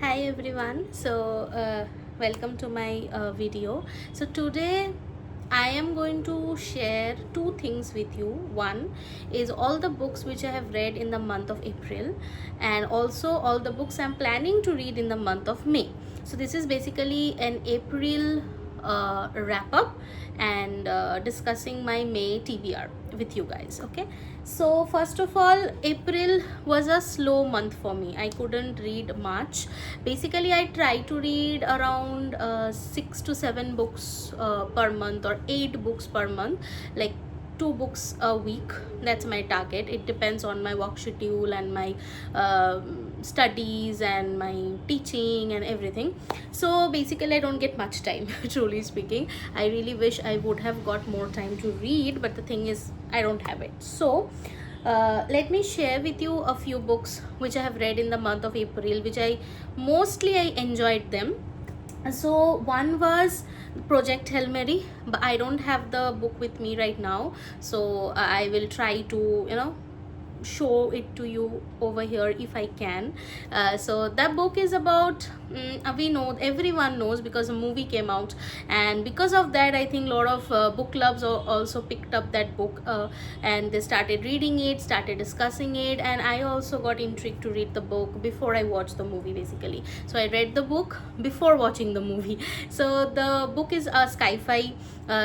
Hi everyone. Welcome to my video. So today I am going to share two things with you. One is all the books which I have read in the month of April, and also all the books I'm planning to read in the month of May. So this is basically an April wrap up and discussing my May TBR with you guys. Okay, so first of all, April was a slow month for me. I couldn't read much. Basically, I try to read around 6 to 7 books per month, or 8 books per month, like 2 books a week. That's my target. It depends on my work schedule and my studies and my teaching and everything. So basically I don't get much time truly speaking. I really wish I would have got more time to read, but the thing is I don't have it. So let me share with you a few books which I have read in the month of April, which I enjoyed them. So one was Project Hail Mary, but I don't have the book with me right now, so I will try to show it to you over here if I can. So that book is about, we know, everyone knows because a movie came out, and because of that I think a lot of book clubs also picked up that book, and they started reading it, started discussing it, and I also got intrigued to read the book before I watched the movie basically. So I read the book before watching the movie. So the book is a sci-fi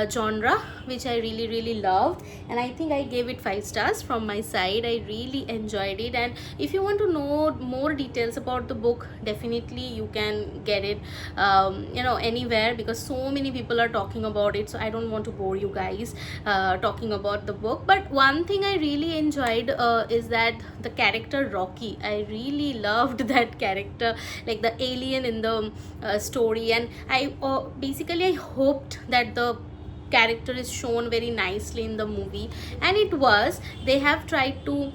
genre, which I really loved, and I think I gave it 5 stars from my side. I really enjoyed it, and if you want to know more details about the book, definitely you can get it anywhere, because so many people are talking about it. So I don't want to bore you guys talking about the book. But one thing I really enjoyed is that the character Rocky, I really loved that character, like the alien in the story. And I basically I hoped that the character is shown very nicely in the movie, and it was. They have tried to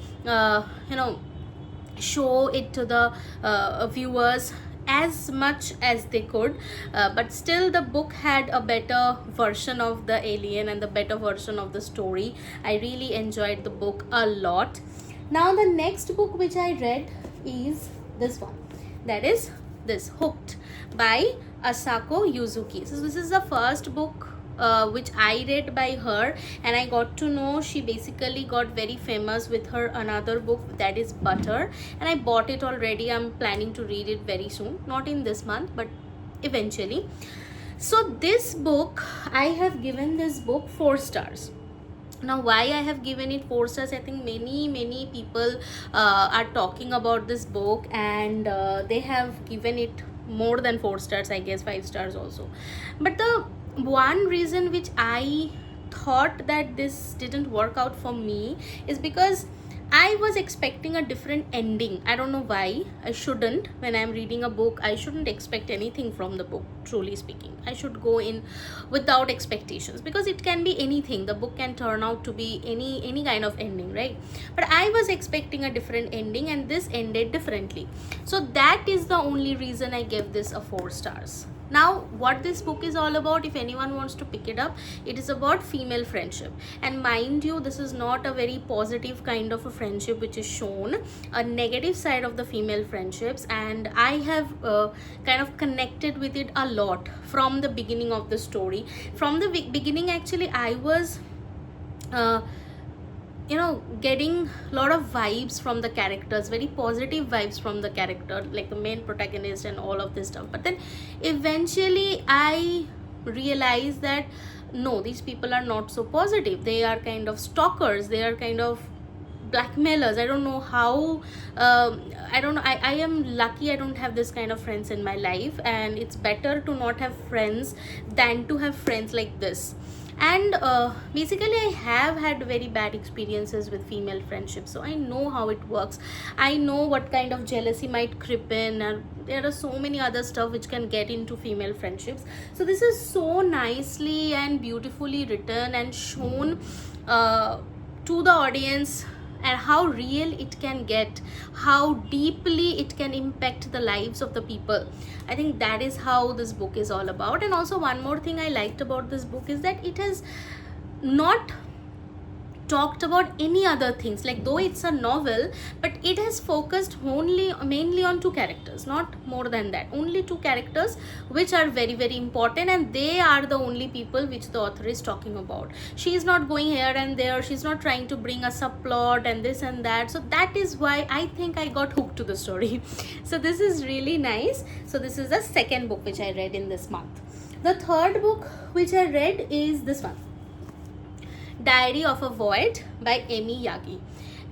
show it to the viewers as much as they could, but still the book had a better version of the alien and the better version of the story. I really enjoyed the book a lot. Now the next book which I read is this one, that is this Hooked by Asako Yuzuki. So this is the first book which I read by her, and I got to know she basically got very famous with her another book, that is Butter, and I bought it already. I'm planning to read it very soon, not in this month but eventually. So this book, I have given this book 4 stars. Now why I have given it 4 stars, I think many people are talking about this book, and they have given it more than 4 stars, I guess 5 stars also. But the one reason which I thought that this didn't work out for me is because I was expecting a different ending. I don't know why. I shouldn't. When I'm reading a book, I shouldn't expect anything from the book, truly speaking. I should go in without expectations, because it can be anything. The book can turn out to be any kind of ending, right? But I was expecting a different ending, and this ended differently. So that is the only reason I gave this a 4 stars. Now what this book is all about, if anyone wants to pick it up, it is about female friendship. And mind you, this is not a very positive kind of a friendship which is shown, a negative side of the female friendships. And I have kind of connected with it a lot from the beginning of the story. From the beginning, actually, I was getting a lot of vibes from the characters, very positive vibes from the character, like the main protagonist and all of this stuff. But then eventually I realized that no, these people are not so positive. They are kind of stalkers, they are kind of blackmailers. I don't know how. I don't know. I am lucky I don't have this kind of friends in my life, and it's better to not have friends than to have friends like this. And basically I have had very bad experiences with female friendships, so I know how it works. I know what kind of jealousy might creep in, and there are so many other stuff which can get into female friendships. So this is so nicely and beautifully written and shown to the audience, and how real it can get, how deeply it can impact the lives of the people. I think that is how this book is all about. And also one more thing I liked about this book is that it has not talked about any other things, like though it's a novel, but it has focused only mainly on two characters, not more than that, only two characters which are very very important, and they are the only people which the author is talking about. She is not going here and there, she's not trying to bring a subplot and this and that. So that is why I think I got hooked to the story. So this is really nice. So this is the second book which I read in this month. The third book which I read is this one, Diary of a Void by Amy Yagi.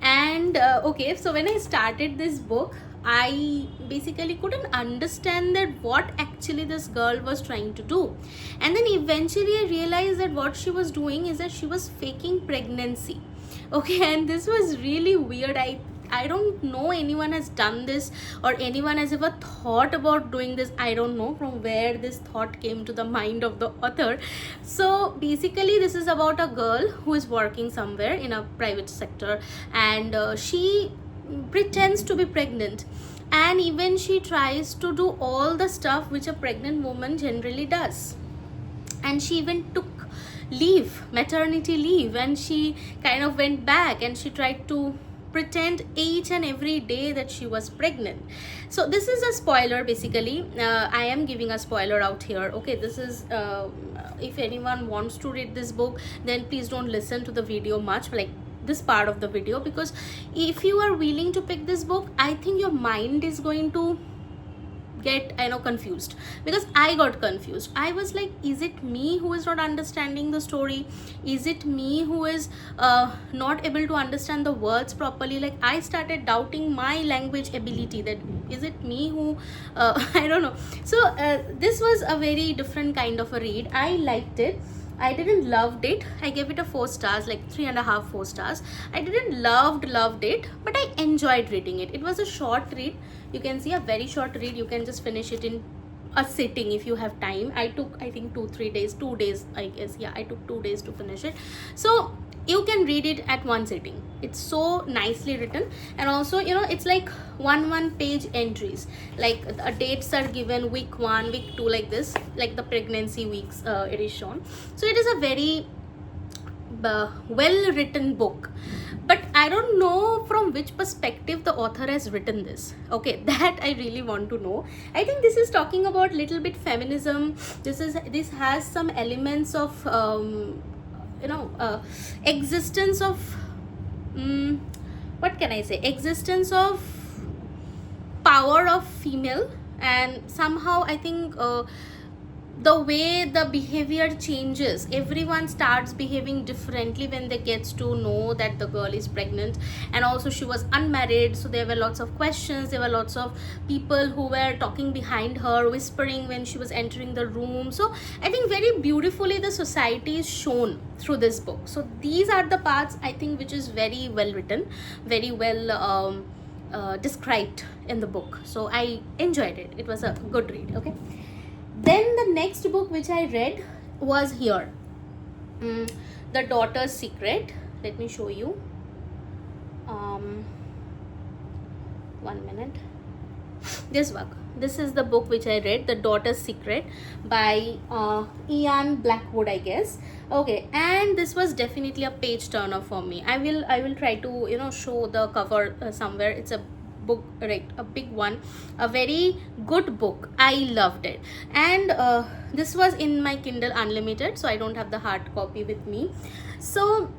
And okay, so when I started this book, I basically couldn't understand that what actually this girl was trying to do. And then eventually I realized that what she was doing is that she was faking pregnancy. Okay, and this was really weird. I don't know anyone has done this or anyone has ever thought about doing this. I don't know from where this thought came to the mind of the author. So basically this is about a girl who is working somewhere in a private sector, and she pretends to be pregnant, and even she tries to do all the stuff which a pregnant woman generally does. And she even took leave, maternity leave, and she kind of went back and she tried to pretend each and every day that she was pregnant. So this is a spoiler basically. I am giving a spoiler out here. Okay, this is if anyone wants to read this book, then please don't listen to the video much, like this part of the video, because if you are willing to pick this book, I think your mind is going to get confused, because I got confused. I was like, is it me who is not understanding the story? Is it me who is not able to understand the words properly? Like I started doubting my language ability, that is it me who I don't know. So this was a very different kind of a read. I liked it. I didn't loved it. I gave it a 4 stars, like 3.5, 4 stars. I didn't loved it, but I enjoyed reading it. It was a short read. You can see, a very short read. You can just finish it in a sitting if you have time. I took, I think, 2 days I guess. Yeah, I took 2 days to finish it. So you can read it at one sitting. It's so nicely written, and also it's like one page entries, like dates are given, week 1, week 2, like this, like the pregnancy weeks it is shown. So it is a very well written book, but I don't know from which perspective the author has written this. Okay, that I really want to know. I think this is talking about little bit feminism. This has some elements of existence of what can I say, existence of power of female, and somehow I think the way the behavior changes, everyone starts behaving differently when they get to know that the girl is pregnant. And also she was unmarried, so there were lots of questions, there were lots of people who were talking behind her, whispering when she was entering the room. So I think very beautifully the society is shown through this book. So these are the parts I think which is very well written, very well described in the book. So I enjoyed it. It was a good read. Okay, then the next book which I read was here, The Daughter's Secret. Let me show you. 1 minute. This is the book which I read, The Daughter's Secret by Ian Blackwood, I guess. Okay, and this was definitely a page turner for me. I will try to show the cover somewhere. It's a book, right, a big one, a very good book. I loved it, and this was in my Kindle Unlimited, so I don't have the hard copy with me. So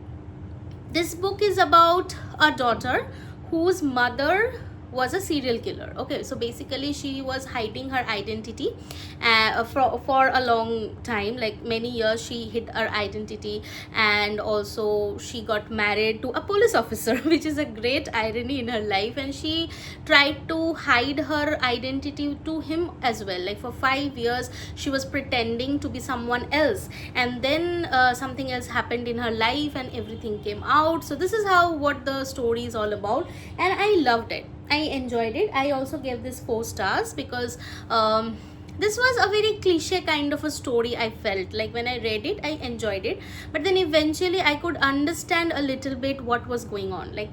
this book is about a daughter whose mother was a serial killer. Okay, so basically she was hiding her identity for a long time, like many years she hid her identity, and also she got married to a police officer which is a great irony in her life, and she tried to hide her identity to him as well. Like for 5 years she was pretending to be someone else, and then something else happened in her life and everything came out. So this is what the story is all about, and I loved it. I enjoyed it. I also gave this 4 stars because this was a very cliche kind of a story. I felt like when I read it, I enjoyed it, but then eventually I could understand a little bit what was going on, like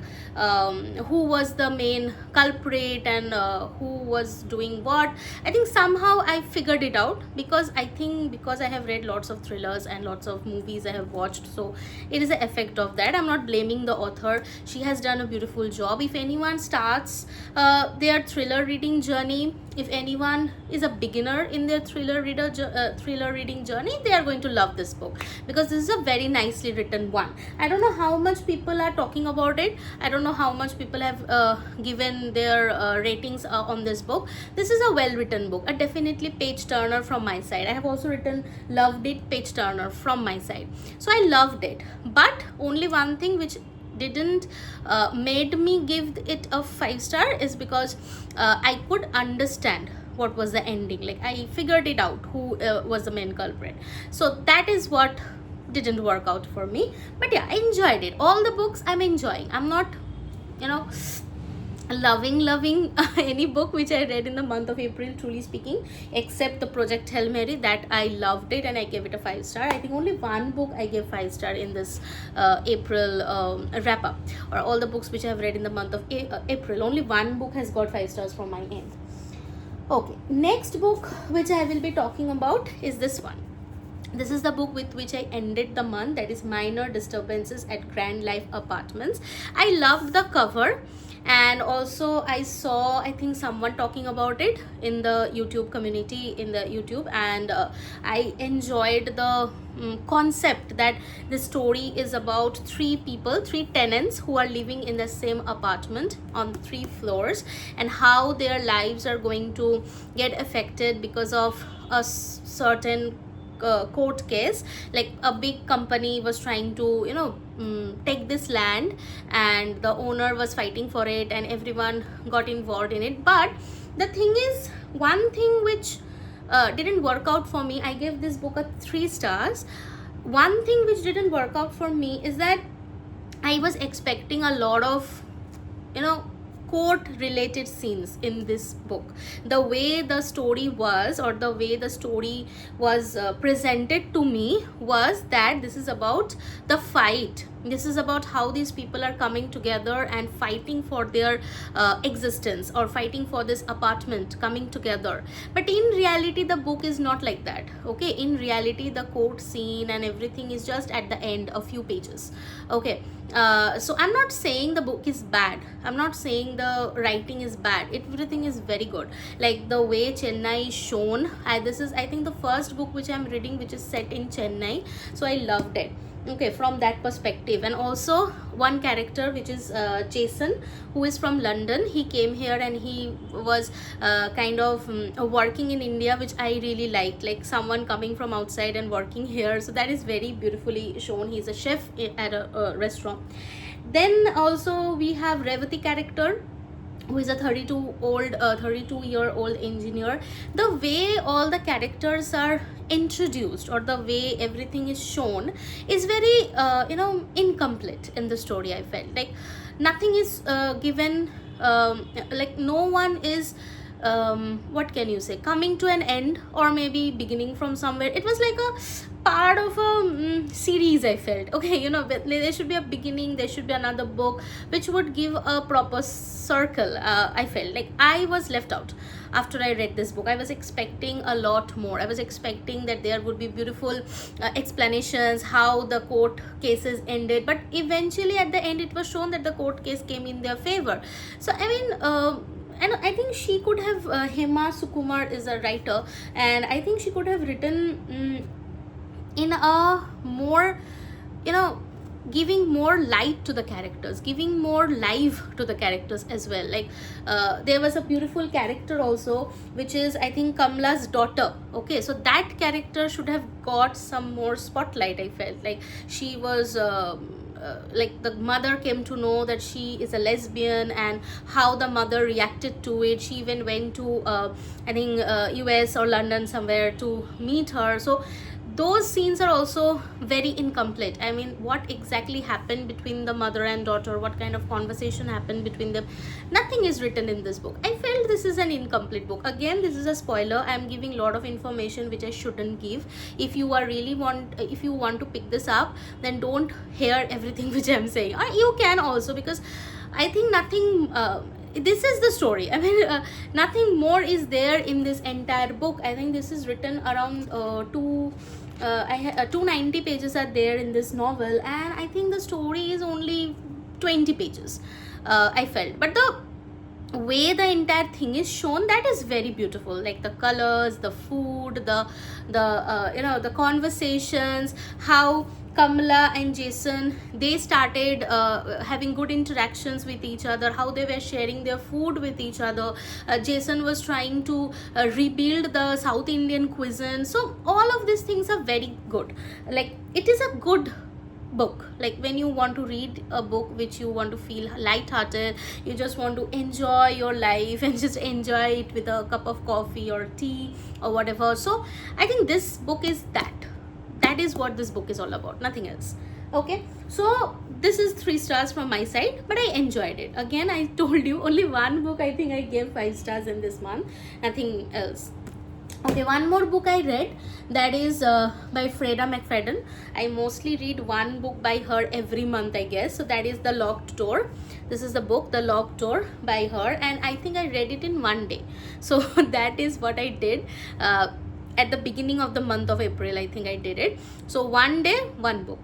who was the main culprit and who was doing what. I think somehow I figured it out, because I think because I have read lots of thrillers and lots of movies I have watched, so it is the effect of that. I'm not blaming the author. She has done a beautiful job. If anyone starts their thriller reading journey, if anyone is a beginner in their thriller reading journey, they are going to love this book, because this is a very nicely written one. I don't know how much people are talking about it. I don't know how much people have given their ratings on this book. This is a well written book, a definitely page turner from my side. I have also written loved it, page turner from my side. So I loved it, but only one thing which didn't made me give it a 5 star is because I could understand what was the ending. Like I figured it out who was the main culprit. So that is what didn't work out for me. But yeah, I enjoyed it. All the books I'm enjoying. I'm not, you know, loving any book which I read in the month of April, truly speaking, except the Project Hail Mary, that I loved it and I gave it a 5 star. I think only one book I gave 5 star in this April wrap up, or all the books which I have read in the month of April, only one book has got 5 stars from my end. Okay, next book which I will be talking about is this one. This is the book with which I ended the month, that is Minor Disturbances at Grand Life Apartments. I loved the cover, and also I saw, I think, someone talking about it in the YouTube community, in the YouTube, and I enjoyed the concept that the story is about 3 tenants who are living in the same apartment on 3 floors, and how their lives are going to get affected because of a certain court case. Like a big company was trying to, you know, take this land, and the owner was fighting for it, and everyone got involved in it. But the thing is, one thing which didn't work out for me, I gave this book a 3 stars. One thing which didn't work out for me is that I was expecting a lot of, you know, court related scenes in this book. The way the story was, or the way the story was presented to me, was that this is about the fight. This is about how these people are coming together and fighting for their existence, or fighting for this apartment, coming together. But in reality the book is not like that. Okay, in reality the court scene and everything is just at the end, a few pages. Okay, so I'm not saying the book is bad, I'm not saying the writing is bad, everything is very good. Like the way Chennai is shown, this is, I think, the first book which I'm reading which is set in Chennai, so I loved it. Okay, from that perspective. And also one character which is Jason, who is from London. He came here and he was kind of working in India, which I really liked, like someone coming from outside and working here. So that is very beautifully shown. He's a chef at a restaurant. Then also we have Revati character, who is a 32-year-old engineer. The way all the characters are introduced, or the way everything is shown, is very you know, incomplete in the story. I felt like nothing is given, like no one is what can you say, coming to an end, or maybe beginning from somewhere. It was like a part of a series, I felt. Okay, you know, there should be a beginning, there should be another book which would give a proper circle. I felt like I was left out after I read this book. I was expecting a lot more. I was expecting that there would be beautiful explanations how the court cases ended, but eventually at the end it was shown that the court case came in their favor. So I mean, and I think she could have, Hema Sukumar is a writer, and I think she could have written in a more, you know, giving more light to the characters, giving more life to the characters as well. Like there was a beautiful character also, which is, I think, Kamla's daughter. Okay, so that character should have got some more spotlight. I felt like she was like the mother came to know that she is a lesbian, and how the mother reacted to it. She even went to I think US or London somewhere to meet her. So those scenes are also very incomplete. I mean, what exactly happened between the mother and daughter, what kind of conversation happened between them, nothing is written in this book. I felt this is an incomplete book. Again, this is a spoiler. I am giving a lot of information which I shouldn't give. If you are really if you want to pick this up, then don't hear everything which I am saying, or you can also, because I think nothing this is the story. I mean, nothing more is there in this entire book. I think this is written around 290 pages are there in this novel, and I think the story is only 20 pages, I felt. But the way the entire thing is shown, that is very beautiful, like the colors, the food, the conversations, how Kamala and Jason, they started having good interactions with each other, how they were sharing their food with each other. Jason was trying to rebuild the South Indian cuisine. So all of these things are very good. Like, it is a good book. Like, when you want to read a book which you want to feel light-hearted, you just want to enjoy your life and just enjoy it with a cup of coffee or tea or whatever. So I think this book is that is what this book is all about, nothing else. Okay, so this is 3 stars from my side, but I enjoyed it. Again, I told you, only one book I think I gave 5 stars in this month, nothing else. Okay, one more book I read, that is by Freda McFadden. I mostly read one book by her every month, I guess. So that is The Locked Door. This is the book, The Locked Door, by her, and I think I read it in one day. So that is what I did. At the beginning of the month of April, I think I did it. So one day, one book.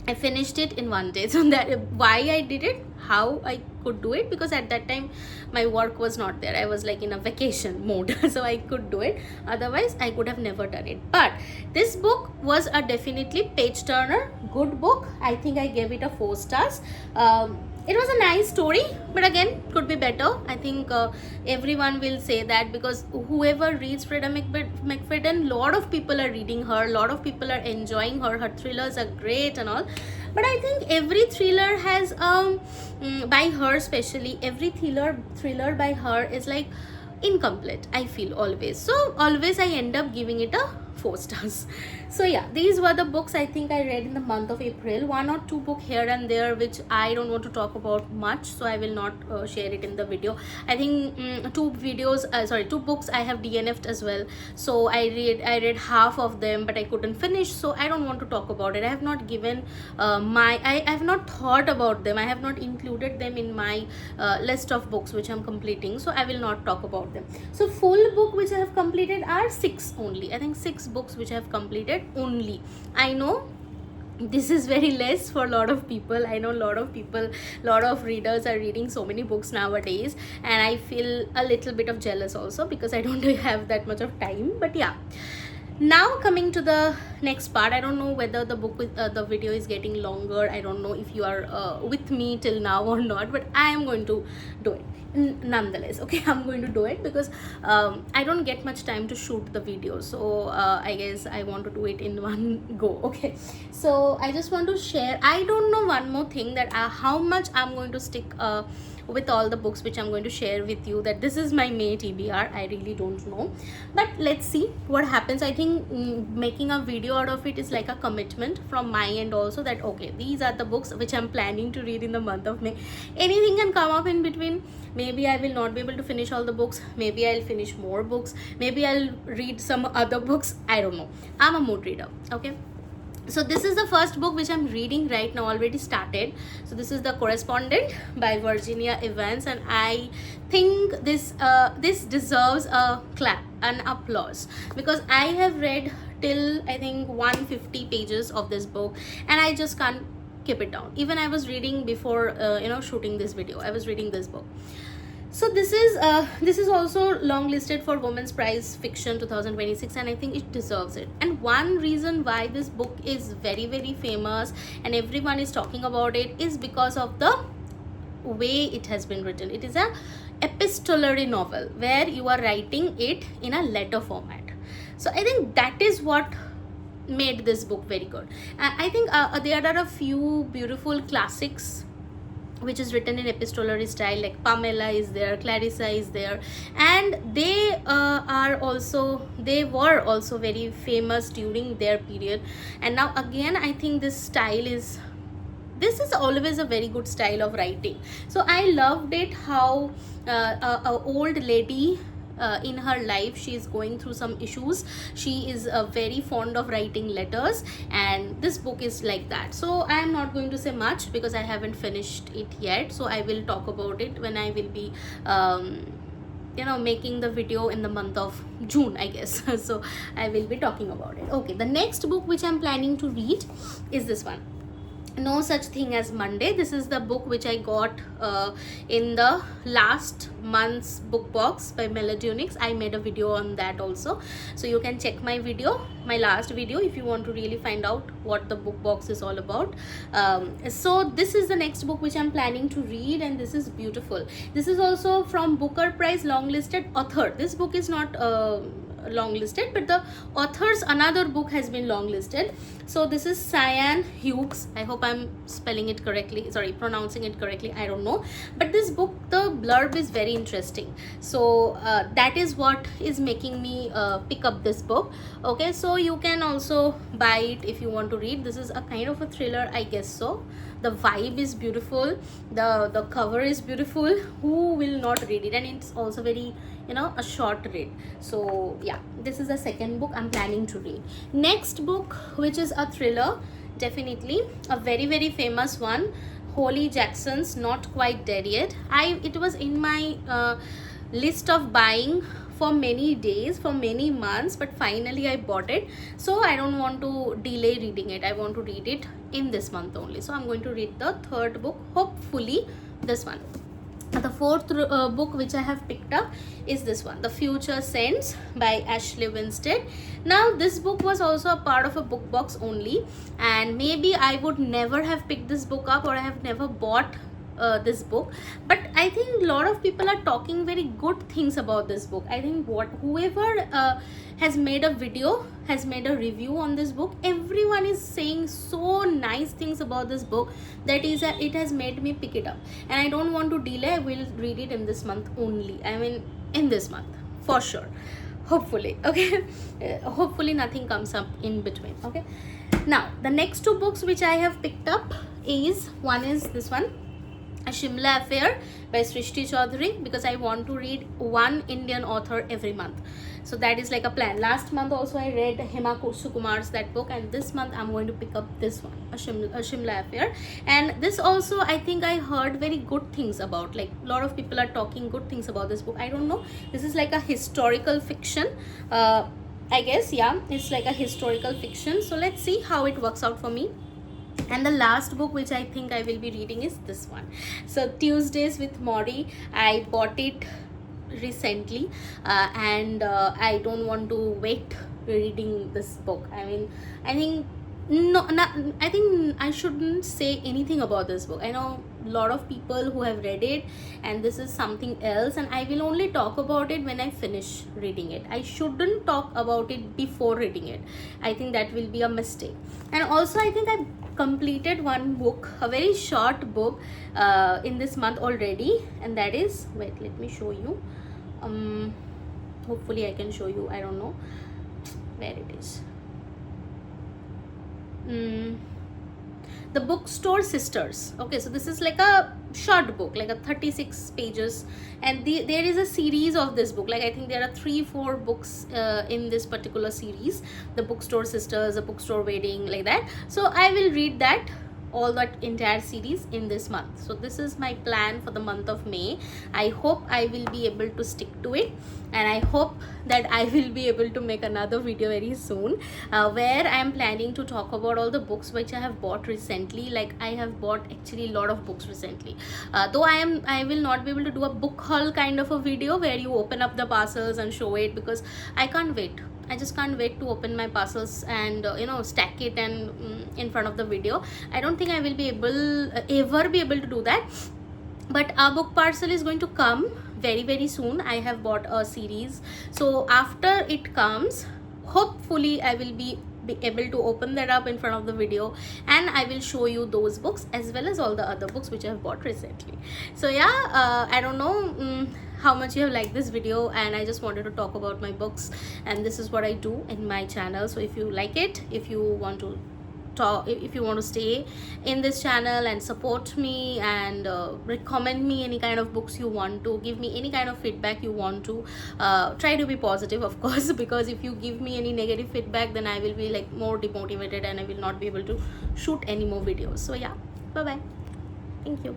I finished it in one day. So that why I did it, how I could do it, because at that time my work was not there. I was like in a vacation mode. So I could do it. Otherwise, I could have never done it. But this book was a definitely page turner, good book. I think I gave it a 4 stars. It was a nice story, but again, could be better. I think everyone will say that, because whoever reads Freda McFadden, lot of people are reading her, lot of people are enjoying her. Her thrillers are great and all. But I think every thriller has by her especially, every thriller by her is like incomplete, I feel, always. So always I end up giving it a 4 stars. So yeah, these were the books I think I read in the month of April. 1 or 2 books here and there which I don't want to talk about much, so I will not share it in the video. I think 2 books I have DNF'd as well. So I read half of them, but I couldn't finish, so I don't want to talk about it. I have not given I have not thought about them. I have not included them in my list of books which I'm completing, so I will not talk about them. So full book which I have completed are 6 only. I think 6 books which I have completed only. I know this is very less for a lot of people. I know a lot of readers are reading so many books nowadays, and I feel a little bit of jealous also, because I don't have that much of time. But yeah, now coming to the next part. I don't know whether the book with the video is getting longer. I don't know if you are with me till now or not, but I am going to do it nonetheless. Okay, I'm going to do it because I don't get much time to shoot the video, so I guess I want to do it in one go. Okay, so I just want to share, I don't know, one more thing, that how much I'm going to stick with all the books which I'm going to share with you, that this is my May TBR. I really don't know, but let's see what happens. I think making a video out of it is like a commitment from my end also, that okay, these are the books which I'm planning to read in the month of May. Anything can come up in between. Maybe I will not be able to finish all the books, maybe I'll finish more books, maybe I'll read some other books, I don't know. I'm a mood reader. Okay, so this is the first book which I'm reading right now, already started. So this is The Correspondent by Virginia Evans, and I think this deserves a clap, an applause, because I have read till I think 150 pages of this book, and I just can't keep it down. Even I was reading before shooting this video, I was reading this book. So this is also longlisted for Women's Prize Fiction 2026, and I think it deserves it. And one reason why this book is very, very famous and everyone is talking about it is because of the way it has been written. It is a epistolary novel where you are writing it in a letter format. So I think that is what made this book very good. I think there are a few beautiful classics which is written in epistolary style. Like Pamela is there, Clarissa is there, and they were also very famous during their period. And now again, I think this is always a very good style of writing. So I loved it how a old lady, in her life, she is going through some issues. She is very fond of writing letters, and this book is like that. So I am not going to say much because I haven't finished it yet, so I will talk about it when I will be making the video in the month of June, I guess. So I will be talking about it. Okay, the next book which I'm planning to read is this one, No Such Thing as Monday. This is the book which I got in the last month's book box by Melodionix. I made a video on that also, so you can check my last video, if you want to really find out what the book box is all about. So this is the next book which I'm planning to read, and this is beautiful. This is also from Booker Prize longlisted author. This book is not longlisted, but the author's another book has been longlisted. So this is Cyan Hughes. I hope I'm spelling it correctly, sorry, pronouncing it correctly, I don't know. But this book, the blurb is very interesting, so that is what is making me pick up this book. Okay, so you can also buy it if you want to read. This is a kind of a thriller, I guess so. The vibe is beautiful, the cover is beautiful. Who will not read it? And it's also very, a short read. So yeah, this is the second book I'm planning to read. Next book, which is a thriller, definitely a very, very famous one, Holly Jackson's Not Quite Dead Yet. It was in my list of buying for many days, for many months, but finally I bought it. So I don't want to delay reading it. I want to read it in this month only. So I'm going to read the third book, hopefully this one. The fourth book which I have picked up is this one, The Future Sense by Ashley Winstead. Now this book was also a part of a book box only, and maybe I would never have picked this book up, or I have never bought this book, but I think a lot of people are talking very good things about this book. I think whoever has made a video, has made a review on this book, everyone is saying so nice things about this book that it has made me pick it up. And I don't want to delay. I will read it in this month only. I mean, in this month for sure, hopefully. Okay. Hopefully nothing comes up in between. Okay, now the next two books which I have picked up is, one is this one, A Shimla Affair by Srishti Chaudhary, because I want to read one Indian author every month. So that is like a plan. Last month also I read Hema Sukumar's that book, and this month I'm going to pick up this one, A Shimla Affair. And this also, I think I heard very good things about, like a lot of people are talking good things about this book. I don't know, this is like a historical fiction, I guess. Yeah, it's like a historical fiction. So let's see how it works out for me. And the last book which I think I will be reading is this one. So Tuesdays with Maury, I bought it recently, and I don't want to wait reading this book. I mean, I think I think I shouldn't say anything about this book. I know a lot of people who have read it, and this is something else, and I will only talk about it when I finish reading it. I shouldn't talk about it before reading it. I think that will be a mistake. And also I think I completed one book, a very short book, in this month already, and that is, wait, let me show you. Hopefully I can show you. I don't know where it is. The Bookstore Sisters. Okay, so this is like a short book, like a 36 pages, and there is a series of this book. Like I think there are 3-4 books in this particular series, The Bookstore Sisters, The Bookstore Wedding, like that. So I will read that, all that entire series in this month. So this is my plan for the month of May. I hope I will be able to stick to it, and I hope that I will be able to make another video very soon, where I am planning to talk about all the books which I have bought recently. Like I have bought actually a lot of books recently, though I will not be able to do a book haul kind of a video where you open up the parcels and show it, because I can't wait. I just can't wait to open my parcels and stack it and in front of the video. I don't think I will be ever be able to do that, but our book parcel is going to come very, very soon. I have bought a series, so after it comes, hopefully I will be be able to open that up in front of the video, and I will show you those books as well as all the other books which I have bought recently. So yeah, I don't know how much you have liked this video, and I just wanted to talk about my books, and this is what I do in my channel. So if you like it, if you want to talk, if you want to stay in this channel and support me and recommend me any kind of books you want to, give me any kind of feedback you want to, try to be positive, of course, because if you give me any negative feedback, then I will be like more demotivated and I will not be able to shoot any more videos. So yeah, bye bye, thank you.